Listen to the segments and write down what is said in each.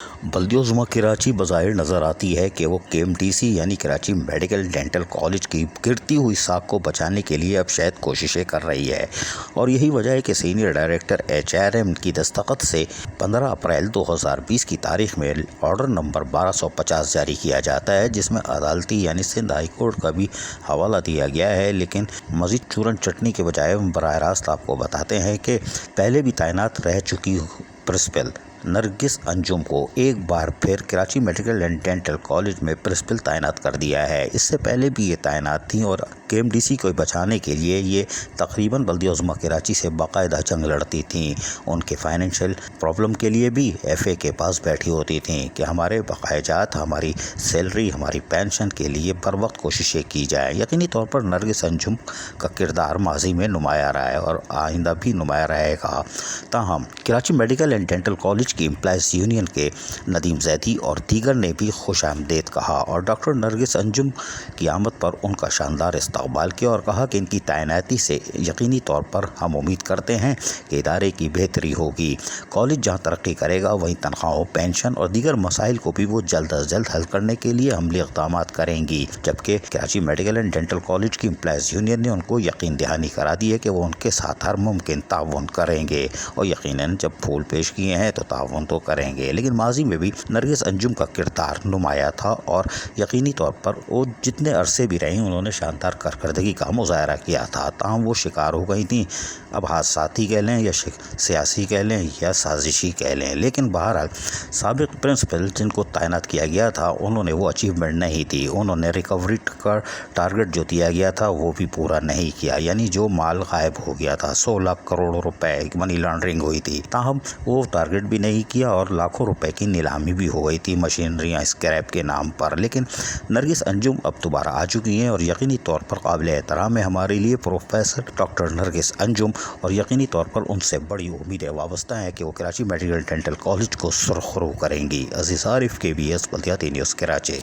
बल्दियोज़ुमा कराची बज़ाहिर नज़र आती है कि वो KMTC यानी कराची मेडिकल डेंटल कॉलेज की गिरती हुई साख को बचाने के लिए अब शायद कोशिशें कर रही है, और यही वजह है कि सीनियर डायरेक्टर HRM की दस्तखत से 15 अप्रैल 2020 की तारीख में ऑर्डर नंबर 1250 जारी किया जाता है, जिसमें अदालती यानी सिंध हाई कोर्ट का भी हवाला दिया गया है। लेकिन मज़ीद चूरन चटनी के बजाय हम बराह रास्त आपको बताते हैं कि पहले भी तैनात रह चुकी प्रिंसिपल नरगिस अंजुम को एक बार फिर Karachi medical and dental college में प्रिंसिपल तैनात कर दिया है। इससे पहले भी ये तैनात थीं और KMTC को बचाने के लिए ये तकरीबन बल्दियोज़ुमा कराची से बाकायदा जंग लड़ती थीं। उनके फाइनेंशियल प्रॉब्लम के लिए भी FA के पास बैठी होती थीं कि हमारे बकायाजात, हमारी सैलरी, हमारी पेंशन के लिए बर वक्त कोशिशें की जाए। यकीनी तौर पर नरगिस अंजुम का किरदार माजी में नुमाया रहा है और आइंदा भी नुमाया रहेगा। ताहम Karachi medical and dental college की एम्प्लॉइज़ यूनियन के नदीम जैदी और दीगर ने भी खुश आमदेद कहा और डॉक्टर नरगिस अंजुम की आमद पर उनका शानदार इस्तकबाल किया और कहा कि इनकी तैनाती से यकीनी तौर पर हम उम्मीद करते हैं कि इदारे की बेहतरी होगी। कॉलेज जहां तरक्की करेगा वहीं तनख्वाहों, पेंशन और दीगर मसाइल को भी वो जल्द अज जल्द हल करने के लिए अमली इक़दाम करेंगी। जबकि Karachi medical and dental college की एम्प्लॉइज़ यूनियन ने उनको यकीन दहानी करा दी है कि वो उनके साथ हर मुमकिन ताउन करेंगे और यकीनन जब फूल पेश किए हैं तो ताउन तो करेंगे। लेकिन माजी में भी नरगिस अंजुम का किरदार नुमाया था और यकीनी तौर पर वो जितने अरसे भी रहीं उन्होंने शानदार कारकर्दगी का मुजाहरा किया था। ताहम वो शिकार हो गई थी, अब हादसाती कह लें या सियासी कह लें या साजिशी कह लें। लेकिन बहरहाल साबिक प्रिंसिपल जिनको तैनात किया गया था उन्होंने वो अचीवमेंट नहीं थी। उन्होंने रिकवरी का टारगेट जो दिया गया था वो भी पूरा नहीं किया, यानी जो माल गायब हो गया था 16 लाख करोड़ रुपए मनी लॉन्ड्रिंग हुई थी, ताहम वो टारगेट भी नहीं किया और लाखों रुपए की नीलामी भी हो गई थी मशीनरियाँ स्क्रैप के नाम पर। लेकिन नरगिस अंजुम अब दोबारा आ चुकी हैं और यकीनी तौर पर काबिल एहतराम है हमारे लिए प्रोफेसर डॉक्टर नरगिस अंजुम, और यकीनी तौर पर उनसे बड़ी उम्मीदें वाबस्ता हैं कि वो कराची मेडिकल डेंटल कॉलेज को सुरखरू करेंगी। अज़ीज़ आरिफ, KBS बल्दियाती न्यूज़ कराची।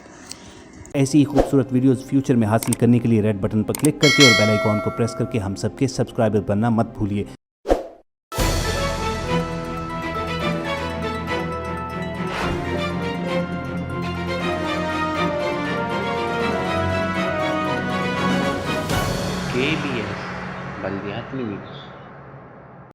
ऐसी ही खूबसूरत वीडियोस फ्यूचर में हासिल करने के लिए रेड बटन पर क्लिक करके और बेल आइकॉन को प्रेस करके हम सबके सब्सक्राइबर बनना मत भूलिए। KBS बल्दियाती न्यूज़।